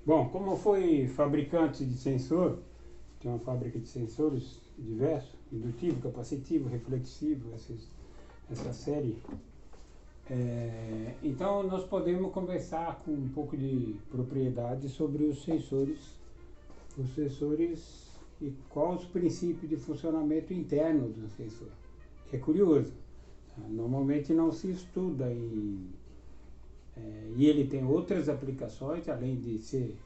Bom, como eu fui fabricante de sensor, tem uma fábrica de sensores diversos, indutivo, capacitivo, reflexivo, essa série. Então nós podemos conversar com um pouco de propriedade sobre os sensores e quais os princípios de funcionamento interno do sensor, que é curioso. Normalmente não se estuda e ele tem outras aplicações, além de ser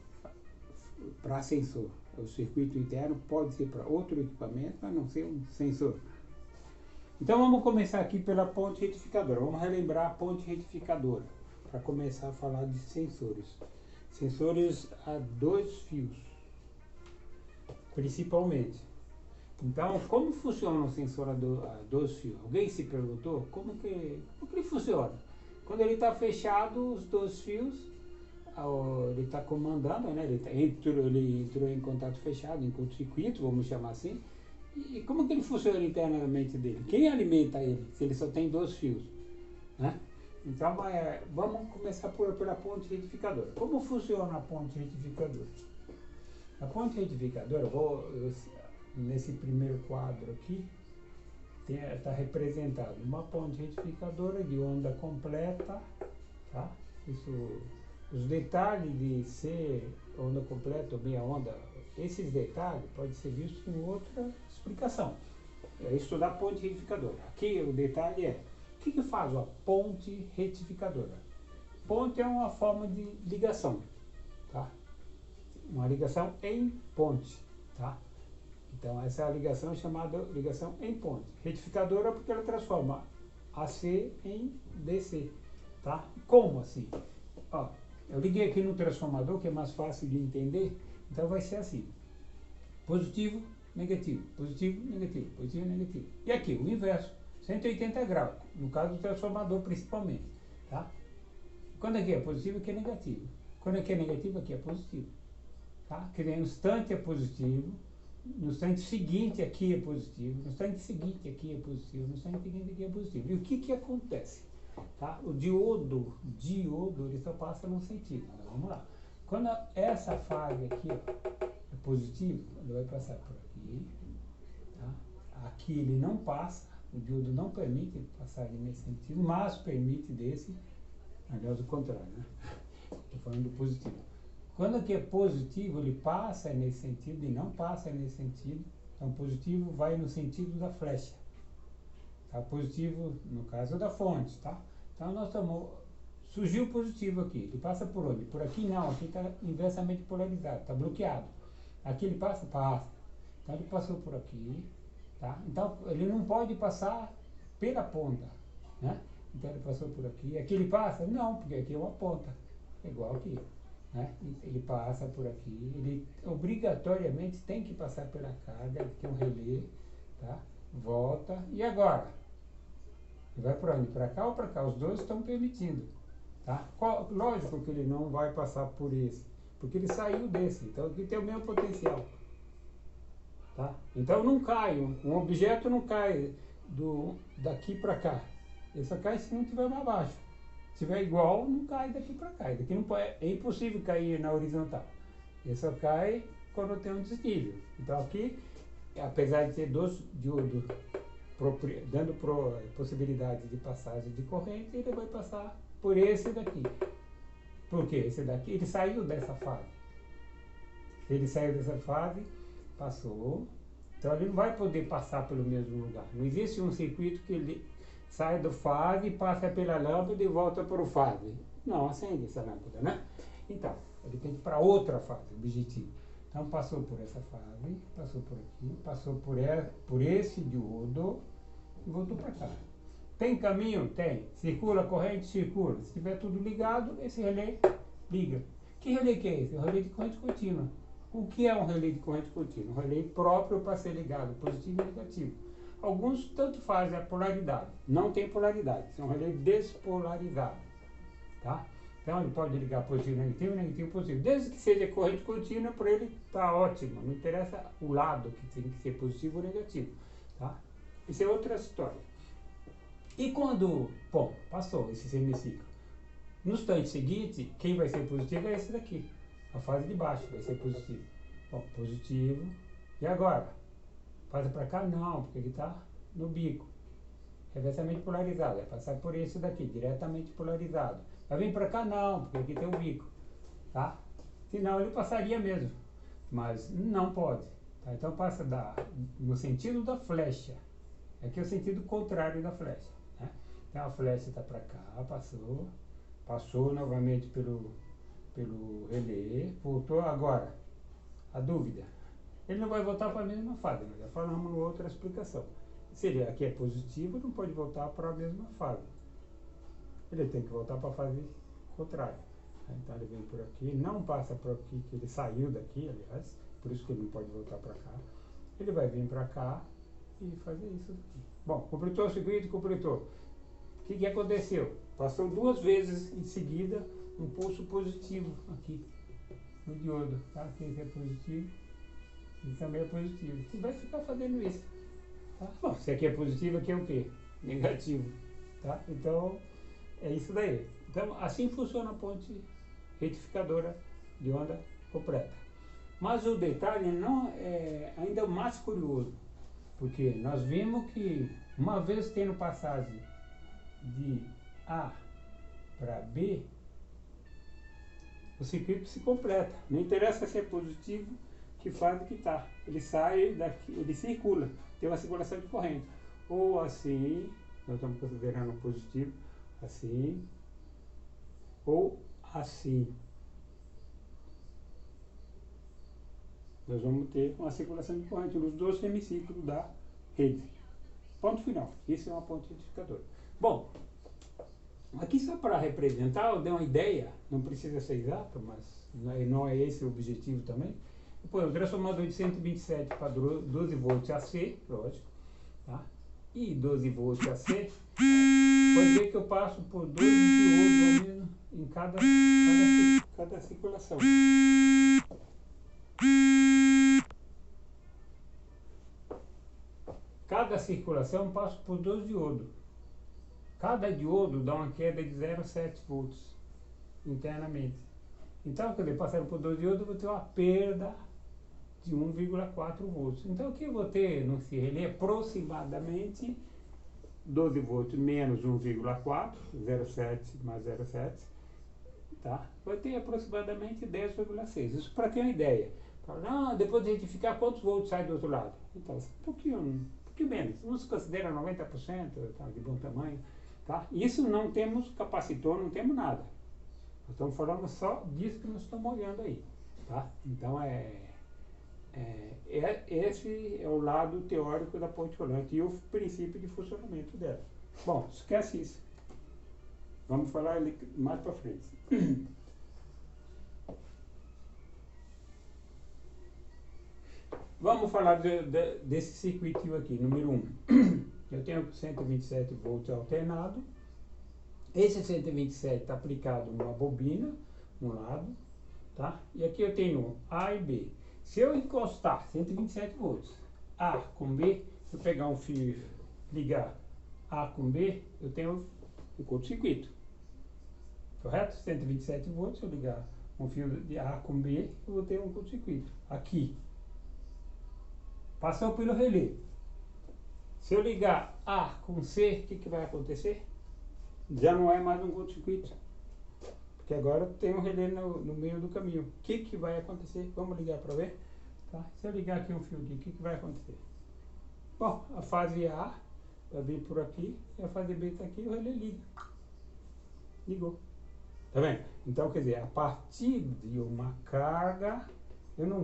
para sensor. O circuito interno pode ser para outro equipamento, a não ser um sensor. Então vamos começar aqui pela ponte retificadora. Vamos relembrar a ponte retificadora para começar a falar de sensores. Sensores a dois fios, principalmente. Então, como funciona um sensor a dois fios? Alguém se perguntou como que ele funciona? Quando ele está fechado, os dois fios, ele está comandando, né? Ele entrou em contato fechado, em curto-circuito, vamos chamar assim. E como que ele funciona internamente dele? Quem alimenta ele, se ele só tem dois fios? Né? Então, vamos começar pela ponte retificadora. Como funciona a ponte retificadora? A ponte retificadora, nesse primeiro quadro aqui, está representado uma ponte retificadora de onda completa, tá? Os detalhes de ser onda completa ou meia onda, esses detalhes podem ser vistos em outra explicação. É estudar ponte retificadora. Aqui o detalhe é, o que faz a ponte retificadora? Ponte é uma forma de ligação, tá? Uma ligação em ponte, tá? Então essa ligação é chamada ligação em ponte. Retificadora porque ela transforma AC em DC, tá? Como assim? Ó, eu liguei aqui no transformador, que é mais fácil de entender, então vai ser assim: positivo, negativo, positivo, negativo, positivo, negativo. E aqui, o inverso, 180 graus, no caso do transformador principalmente, tá? Quando aqui é positivo, aqui é negativo. Quando aqui é negativo, aqui é positivo, tá? Que no instante é positivo, no instante seguinte aqui é positivo, no instante seguinte aqui é positivo, no instante seguinte aqui é positivo. E o que acontece? Tá? O diodo, ele só passa num sentido. Então, vamos lá. Quando essa fase aqui é positivo, ele vai passar por aqui. Tá? Aqui ele não passa, o diodo não permite passar nesse sentido, mas permite desse, aliás, o contrário, né? Estou falando do positivo. Quando aqui é positivo, ele passa nesse sentido e não passa nesse sentido. Então, positivo vai no sentido da flecha. Tá? Positivo, no caso da fonte, tá? Então, surgiu positivo aqui. Ele passa por onde? Por aqui não, aqui está inversamente polarizado, está bloqueado. Aqui ele passa? Passa. Então, ele passou por aqui, tá? Então, ele não pode passar pela ponta, né? Então, ele passou por aqui. Aqui ele passa? Não, porque aqui é uma ponta. É igual aqui. Né? Ele passa por aqui, ele obrigatoriamente tem que passar pela carga, ele tem um relé, tá? Volta, e agora? Ele vai para onde? Para cá ou para cá? Os dois estão permitindo, tá? Lógico que ele não vai passar por esse, porque ele saiu desse, então aqui tem o mesmo potencial, tá? Então não cai, um objeto não cai daqui para cá, ele só cai se não estiver mais baixo. Se tiver igual, não cai daqui para cá. Daqui não pode, é impossível cair na horizontal. Ele só cai quando tem um desnível. Então aqui, apesar de ter dois diodos dando possibilidade de passagem de corrente, ele vai passar por esse daqui. Por quê? Esse daqui, ele saiu dessa fase. Ele saiu dessa fase, passou. Então ele não vai poder passar pelo mesmo lugar. Não existe um circuito que ele sai do fase, passa pela lâmpada e volta para o fase. Não acende essa lâmpada, né? Então, ele tem que ir para outra fase, objetivo. Então, passou por essa fase, passou por aqui, passou por esse diodo e voltou para cá. Tem caminho? Tem. Circula a corrente? Circula. Se tiver tudo ligado, esse relé liga. Que relé que é esse? É um relé de corrente contínua. O que é um relé de corrente contínua? Um relé próprio para ser ligado, positivo e negativo. Alguns tanto fazem a polaridade, não tem polaridade, é um relé despolarizado, tá? Então ele pode ligar positivo, negativo, positivo. Desde que seja corrente contínua, para ele está ótimo, não interessa o lado que tem que ser positivo ou negativo, tá? Isso é outra história. E quando, passou esse semiciclo, no instante seguinte, quem vai ser positivo é esse daqui. a fase de baixo vai ser positivo. Bom, positivo. E agora? Passa para cá? Não, porque ele está no bico. Reversamente polarizado. Vai passar por esse daqui, diretamente polarizado. Vai vir para cá? Não, porque aqui tem o bico. Tá? Senão ele passaria mesmo. Mas não pode. Tá? Então passa no sentido da flecha. Aqui é o sentido contrário da flecha. Né? Então a flecha está para cá, passou novamente pelo relé, voltou. Agora, a dúvida. Ele não vai voltar para a mesma fase, nós já falamos em outra explicação. Se ele aqui é positivo, não pode voltar para a mesma fase. Ele tem que voltar para a fase contrária. Então ele vem por aqui, não passa por aqui, que ele saiu daqui, aliás, por isso que ele não pode voltar para cá. Ele vai vir para cá e fazer isso aqui. Bom, completou o circuito, completou. O que aconteceu? Passou 2 vezes em seguida um pulso positivo aqui no diodo. Tá? Aqui é positivo e também é positivo. E vai ficar fazendo isso. Tá? Bom, se aqui é positivo, aqui é o quê? Negativo. Tá? Então, é isso daí. Então, assim funciona a ponte retificadora de onda completa. Mas o detalhe não é ainda mais curioso, porque nós vimos que uma vez tendo passagem de A para B, o circuito se completa. Não interessa se é positivo, que fase que está. Ele sai daqui, ele circula, tem uma circulação de corrente. Ou assim, nós estamos considerando positivo, assim, ou assim. Nós vamos ter uma circulação de corrente nos 2 semicírculos da rede. Ponto final. Isso é uma ponte retificadora. Bom, aqui só para representar, eu dei uma ideia, não precisa ser exato, mas não é esse o objetivo também. Depois, o transformador de 127 para 12 volts AC, lógico, tá? E 12 volts AC, pode ver que eu passo por 12 diodos em cada circulação. Cada circulação passa por 2 diodos. Cada diodo dá uma queda de 0,7 volts internamente. Então, quer dizer, passando por 2 diodos, eu vou ter uma perda de 1,4 volts. Então, aqui eu vou ter no relé aproximadamente 12 volts menos 1,4, 0,7 mais 0,7, tá? Vai ter aproximadamente 10,6. Isso para ter uma ideia. Não, depois de retificar, quantos volts sai do outro lado? Então, um pouquinho menos. Uns considera 90%, tá, de bom tamanho. Tá? Isso não temos capacitor, não temos nada. Nós estamos falando só disso que nós estamos olhando aí. Tá? Então, esse é o lado teórico da ponte rolante e o princípio de funcionamento dela. Bom, esquece isso. Vamos falar mais para frente. Vamos falar desse circuito aqui, número 1. Eu tenho 127 volts alternado. Esse 127 está aplicado numa bobina, um lado, tá? E aqui eu tenho A e B. Se eu encostar 127 volts, A com B, se eu pegar um fio e ligar A com B, eu tenho um curto-circuito. Correto? 127 volts, se eu ligar um fio de A com B, eu vou ter um curto-circuito. Aqui. Passou pelo relé. Se eu ligar A com C, o que vai acontecer? Já não é mais um curto-circuito. Porque agora tem um relé no meio do caminho. O que vai acontecer? Vamos ligar para ver? Tá? Se eu ligar aqui um fio aqui, o que vai acontecer? Bom, a fase A vai vir por aqui, e a fase B está aqui, o relé liga. Ligou. Tá vendo? Então, quer dizer, a partir de uma carga, eu não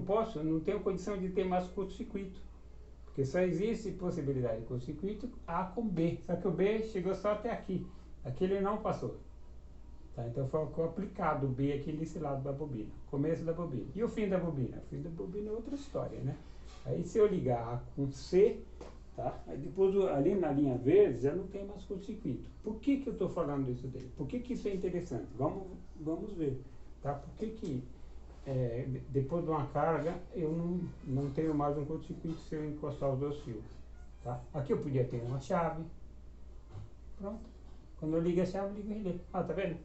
tenho condição de ter mais curto-circuito. Porque só existe possibilidade de curto-circuito A com B. Só que o B chegou só até aqui. Aqui ele não passou. Tá? Então ficou aplicado o B aqui nesse lado da bobina. Começo da bobina. E o fim da bobina? O fim da bobina é outra história, né? Aí se eu ligar A com C, tá? Aí depois ali na linha verde já não tem mais curto-circuito. Por que eu estou falando isso daí? Por que isso é interessante? Vamos ver. Tá? Por que depois de uma carga eu não tenho mais um curto-circuito se eu encostar os 2 fios? Tá? Aqui eu podia ter uma chave. Pronto. Quando eu ligo a chave, ligo o relé. Ah, tá vendo?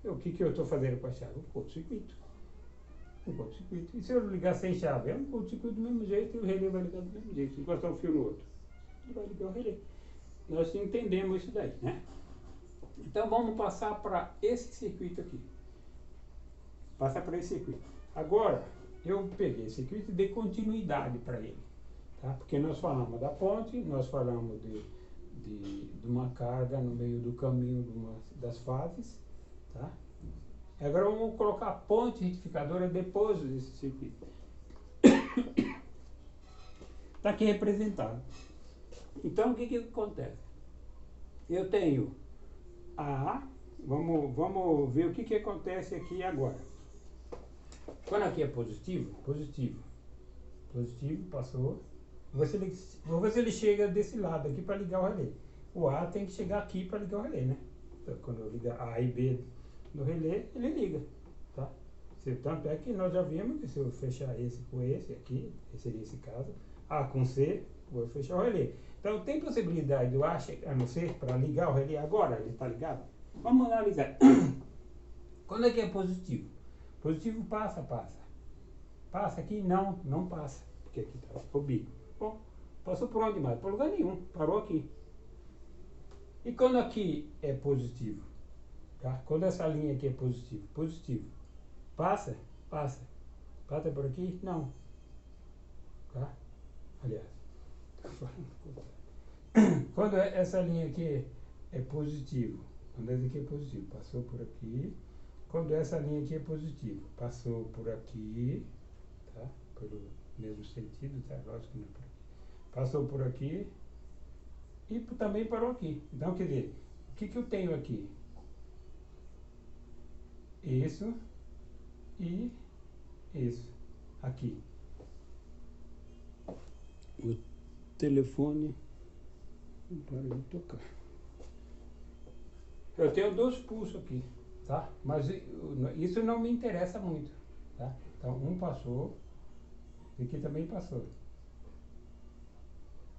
O que eu estou fazendo com a chave? Um curto-circuito. um curto-circuito. E se eu ligar sem chave? É um curto-circuito do mesmo jeito e o relé vai ligar do mesmo jeito. Se encostar um fio no outro, ele vai ligar o relé. Nós entendemos isso daí, né? Então vamos passar para esse circuito aqui. Passar para esse circuito. Agora, eu peguei esse circuito e dei continuidade para ele. Tá? Porque nós falamos da ponte, nós falamos de uma carga no meio do caminho das fases. Tá? Agora vamos colocar a ponte retificadora depois desse circuito. Está aqui representado. Então o que acontece? Eu tenho vamos ver o que acontece aqui agora. Quando aqui é positivo, passou. Vou ver se ele chega desse lado aqui para ligar o relé. O A tem que chegar aqui para ligar o relé, né? Então, quando eu ligar A e B no relé, ele liga, tá? Tanto é que nós já vimos que se eu fechar esse com esse aqui, esse seria esse caso, A com C, vou fechar o relé. Então, tem possibilidade do A chegar no C para ligar o relé agora? Ele está ligado? Vamos analisar. Quando é que é positivo? Positivo passa. Passa aqui? Não passa. Porque aqui está o bico. Bom, passou por onde mais? Por lugar nenhum. Parou aqui. E quando aqui é positivo? Tá? Quando essa linha aqui é positivo. Passa? Passa por aqui? Não. Tá? Aliás. Quando essa linha aqui é positivo. Quando essa aqui é positivo. Passou por aqui. Quando essa linha aqui é positivo, passou por aqui, tá? Pelo mesmo sentido, tá? Lógico que não é por aqui. Passou por aqui e também parou aqui. Então, quer dizer, o que eu tenho aqui? Isso e isso. Aqui. O telefone não para de tocar. Eu tenho 2 pulsos aqui. Tá? Mas isso não me interessa muito. Tá? Então, um passou, e aqui também passou.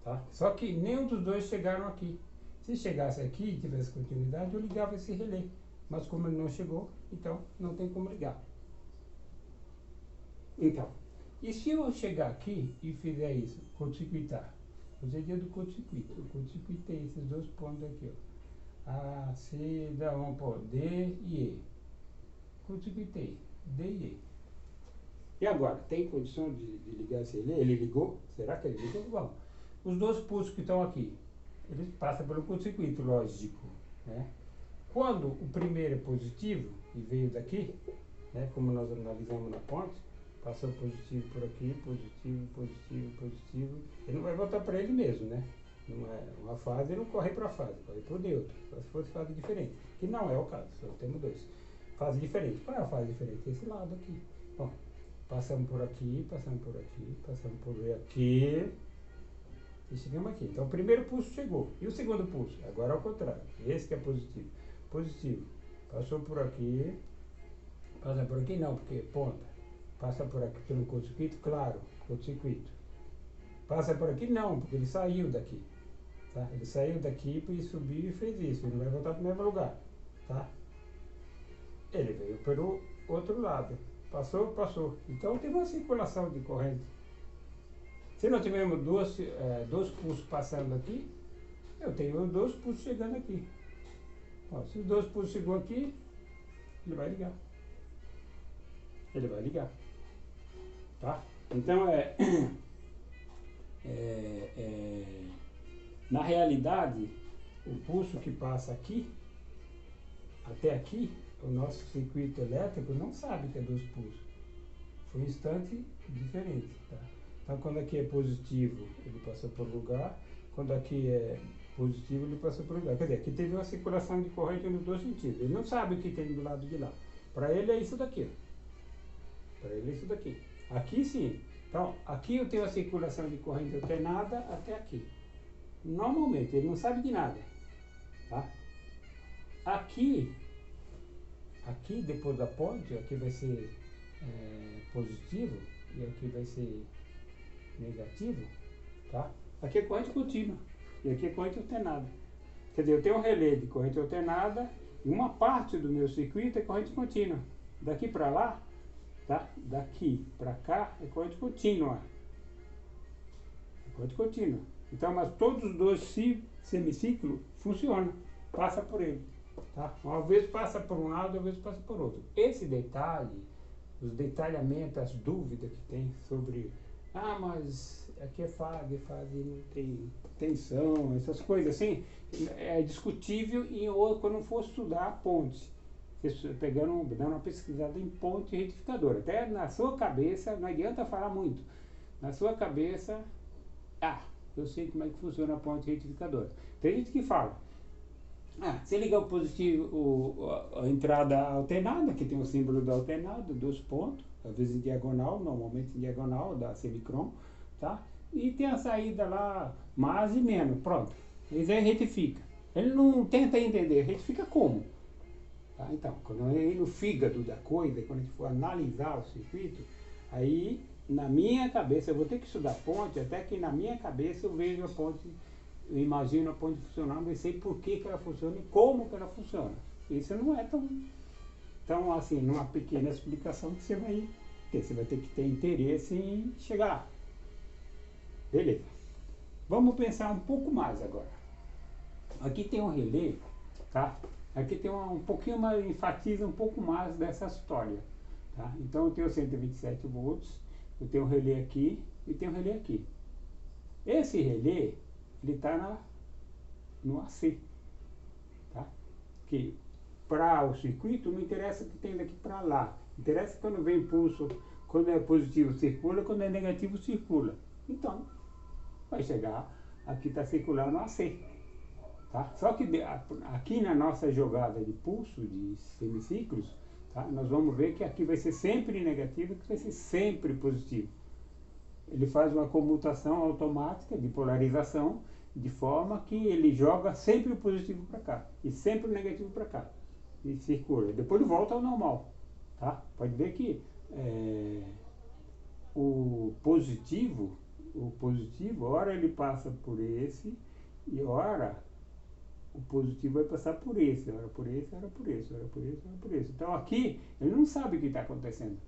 Tá? Só que nenhum dos dois chegaram aqui. Se chegasse aqui e tivesse continuidade, eu ligava esse relé. Mas como ele não chegou, então não tem como ligar. Então, e se eu chegar aqui e fizer isso, curto-circuitar? Hoje é dia do curto-circuito. Eu curto-circuitei esses 2 pontos aqui, ó. A, C, vamos pôr D e E. Curto-circuitei, D e E. E agora, tem condição de ligar esse relé? Ele ligou? Será que ele ligou? Bom, os 2 pulsos que estão aqui, eles passam pelo curto-circuito, lógico, né? Quando o primeiro é positivo e veio daqui, né, como nós analisamos na ponte, passou positivo por aqui, positivo, ele não vai voltar para ele mesmo, né? Uma fase não corre para a fase, corre para o neutro, só se fosse fase diferente, que não é o caso, só temos 2. Fase diferente, qual é a fase diferente? Esse lado aqui. Bom, passamos por aqui, passamos por aqui e chegamos aqui. Então o primeiro pulso chegou, e o segundo pulso? Agora ao contrário, esse que é positivo, passou por aqui, passa por aqui não, porque ponta, passa por aqui pelo curto-circuito, claro, curto-circuito. Passa por aqui não, porque ele saiu daqui. Tá? Ele saiu daqui e subiu e fez isso. Ele não vai voltar para o mesmo lugar. Tá? Ele veio pelo outro lado. Passou. Então teve uma circulação de corrente. Se nós tivermos 2 pulsos passando aqui, eu tenho 2 pulsos chegando aqui. Ó, se os 2 pulsos chegou aqui, ele vai ligar. Tá? Então na realidade, o pulso que passa aqui, até aqui, o nosso circuito elétrico não sabe que é 2 pulsos. Foi um instante diferente. Tá? Então, quando aqui é positivo, ele passou por lugar. Quando aqui é positivo, ele passou por lugar. Quer dizer, aqui teve uma circulação de corrente nos 2 sentidos. Ele não sabe o que tem do lado de lá. Para ele é isso daqui. Aqui sim. Então, aqui eu tenho a circulação de corrente alternada até aqui. Normalmente, ele não sabe de nada. Tá? Aqui depois da ponte, aqui vai ser positivo e aqui vai ser negativo. Tá? Aqui é corrente contínua e aqui é corrente alternada. Quer dizer, eu tenho um relé de corrente alternada e uma parte do meu circuito é corrente contínua. Daqui para lá, tá? Daqui para cá é corrente contínua. É corrente contínua. Então, mas todos os dois semiciclos funcionam, passa por ele. Tá? Uma vez passa por um lado, uma vez passa por outro. Esse detalhe, os detalhamentos, as dúvidas que tem sobre, mas aqui é fase não tem tensão, essas coisas assim, é discutível quando for estudar a ponte. Você dando uma pesquisada em ponte retificadora. Até na sua cabeça, não adianta falar muito. Na sua cabeça, eu sei como é que funciona a ponte retificadora. Tem gente que fala, você liga o positivo, a entrada alternada, que tem o símbolo da alternada, 2 pontos, às vezes em diagonal, normalmente em diagonal, da semicron, tá? E tem a saída lá, mais e menos, pronto. Eles aí retifica. Ele não tenta entender, retifica como? Tá? Então, quando eu ir no fígado da coisa, quando a gente for analisar o circuito, aí na minha cabeça, eu vou ter que estudar ponte, até que na minha cabeça eu vejo a ponte, eu imagino a ponte funcionando e sei por que ela funciona e como que ela funciona. Isso não é tão assim, numa pequena explicação que você vai ter. Você vai ter que ter interesse em chegar lá. Beleza. Vamos pensar um pouco mais agora. Aqui tem um relé, tá? Aqui tem um pouquinho mais, enfatiza um pouco mais dessa história. Tá? Então eu tenho 127 volts, eu tenho um relé aqui e tenho um relé aqui. Esse relé, ele está no AC. Tá? Que para o circuito não interessa o que tem daqui para lá. Interessa quando vem impulso, quando é positivo circula, quando é negativo circula. Então, vai chegar, aqui está circulando no AC. Tá? Só que aqui na nossa jogada de pulso, de semiciclos, tá? Nós vamos ver que aqui vai ser sempre negativo e que vai ser sempre positivo. Ele faz uma comutação automática de polarização, de forma que ele joga sempre o positivo para cá e sempre o negativo para cá. E circula. Depois ele volta ao normal. Tá? Pode ver que o positivo, ora ele passa por esse e ora o positivo vai passar por esse, ora por esse, ora por esse, ora por esse, ora por esse. Então aqui ele não sabe o que está acontecendo,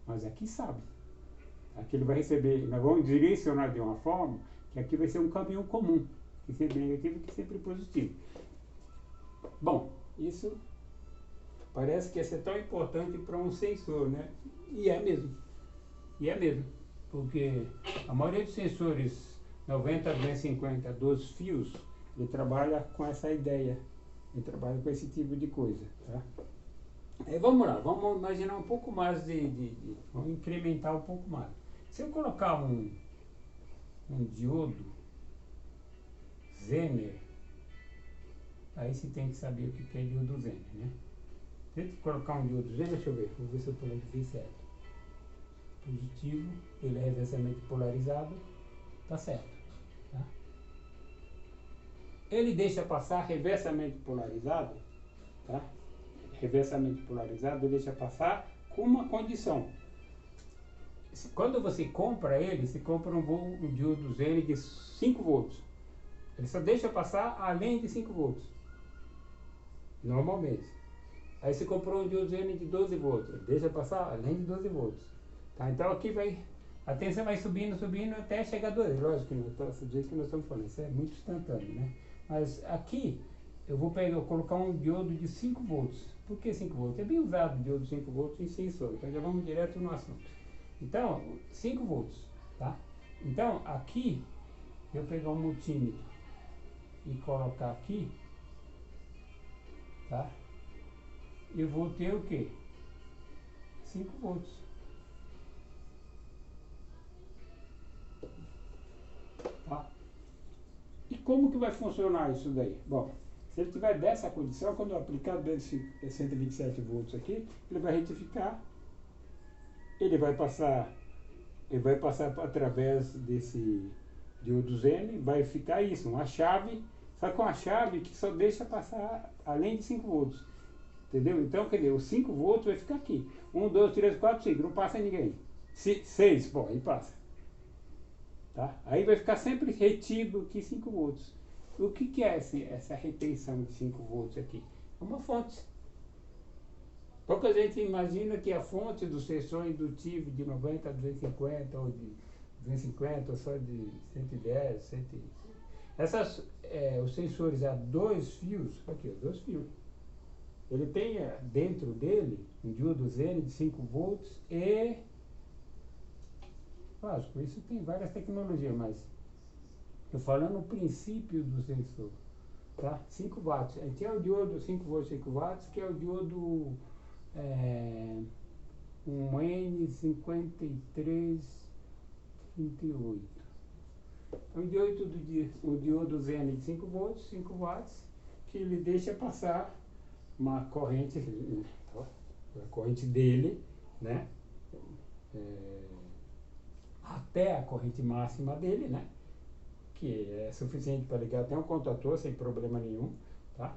mas aqui sabe. Aqui ele vai receber, nós vamos direcionar de uma forma que aqui vai ser um caminho comum, que sempre negativo e que sempre positivo. Bom, isso parece que ia ser tão importante para um sensor, né? E é mesmo. E é mesmo. Porque a maioria dos sensores 90, 250, 12 fios, ele trabalha com essa ideia. Ele trabalha com esse tipo de coisa. Tá? Aí vamos lá, vamos imaginar um pouco mais vamos incrementar um pouco mais. Se eu colocar um diodo Zener, aí você tem que saber o que é diodo Zener, né? Se eu colocar um diodo Zener, deixa eu ver, vou ver se eu fiz certo. Positivo, ele é reversamente polarizado, tá certo. Tá? Ele deixa passar reversamente polarizado, tá? Reversamente polarizado, ele deixa passar com uma condição. Quando você compra ele, você compra um diodo Zener de 5 volts. Ele só deixa passar além de 5 volts. Normalmente. Aí você comprou um diodo Zener de 12 volts. Ele deixa passar além de 12 volts. Tá? Então aqui a tensão vai subindo, subindo até chegar a 12. Lógico que do jeito que nós estamos falando, isso é muito instantâneo, né? Mas aqui eu vou colocar um diodo de 5 volts. Por que 5 volts? É bem usado o diodo de 5 volts em sensor. Então já vamos direto no assunto. Então, 5 volts, tá? Então, aqui, eu pegar um multímetro e colocar aqui, tá? Eu vou ter o quê? 5 volts. Tá? E como que vai funcionar isso daí? Bom, se ele tiver dessa condição, quando eu aplicar 127 volts aqui, ele vai retificar. Ele vai passar através desse diodo Zener, vai ficar isso, uma chave, só com a chave que só deixa passar além de 5 volts. Entendeu? Então, quer dizer, os 5 volts vai ficar aqui. 1, 2, 3, 4, 5, não passa ninguém. 6, bom, aí passa. Tá? Aí vai ficar sempre retido aqui 5 volts. O que é essa retenção de 5 volts aqui? É uma fonte. Pouca gente imagina que a fonte do sensor indutivo de 90 a 250 ou de 250 ou só de 110, 100. Os sensores a 2 fios, aqui, 2 fios. Ele tem dentro dele um diodo N de 5 volts e, lógico, isso tem várias tecnologias, mas estou falando o princípio do sensor, tá? 5 watts. Aqui é o diodo 5 volts, 5 watts, que é o diodo um N5338. Um diodo N de 5 volts, 5 watts, que ele deixa passar uma corrente, a corrente dele, né? Até a corrente máxima dele, né? Que é suficiente para ligar até um contator sem problema nenhum, tá?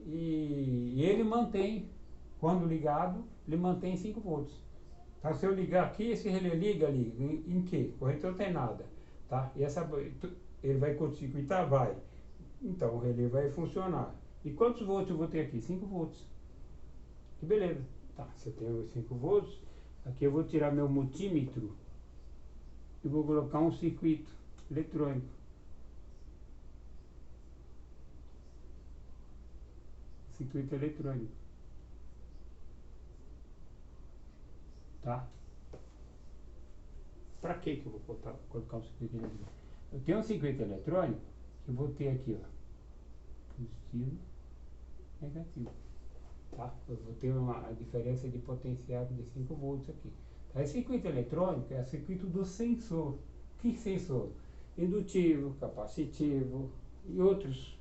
E ele mantém, quando ligado, ele mantém 5 volts. Tá? Se eu ligar aqui, esse relé liga ali, em que? Corrente alternada, tá? E ele vai curto-circuitar? Vai. Então o relé vai funcionar. E quantos volts eu vou ter aqui? 5 volts. Que beleza. Tá, se eu tenho 5 volts, aqui eu vou tirar meu multímetro e vou colocar um circuito eletrônico. Circuito eletrônico. Tá? Para que eu vou colocar um circuito eletrônico? Eu tenho um circuito eletrônico que eu vou ter aqui, ó, positivo, negativo. Tá? Eu vou ter a diferença de potencial de 5 volts aqui. Tá? Esse circuito eletrônico é o circuito do sensor. Que sensor? Indutivo, capacitivo e outros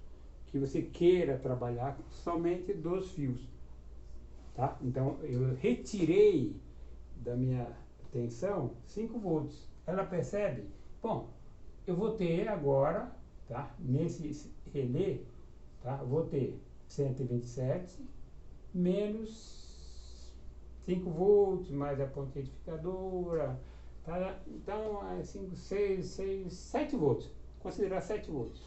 que você queira trabalhar somente 2 fios. Tá? Então eu retirei da minha tensão 5 volts. Ela percebe? Bom, eu vou ter agora, tá? Nesse relé, tá? Eu vou ter 127 menos 5 volts, mais a ponte retificadora, tá? Então é 5, 6, 7 volts. Considerar 7 volts.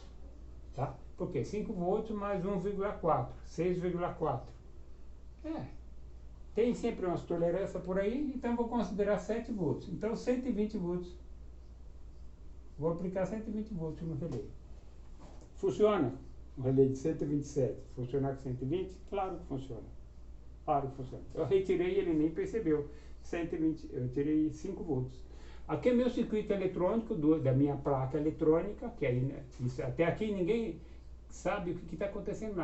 Tá? Por quê? 5 volts mais 1,4, 6,4. Tem sempre umas tolerâncias por aí, então vou considerar 7 volts. Então 120 volts. Vou aplicar 120 volts no relé. Funciona? Um relé de 127. Funcionar com 120? Claro que funciona. Claro que funciona. Eu retirei e ele nem percebeu. 120, eu tirei 5 volts. Aqui é meu circuito eletrônico da minha placa eletrônica, que aí, até aqui ninguém sabe o que está acontecendo lá.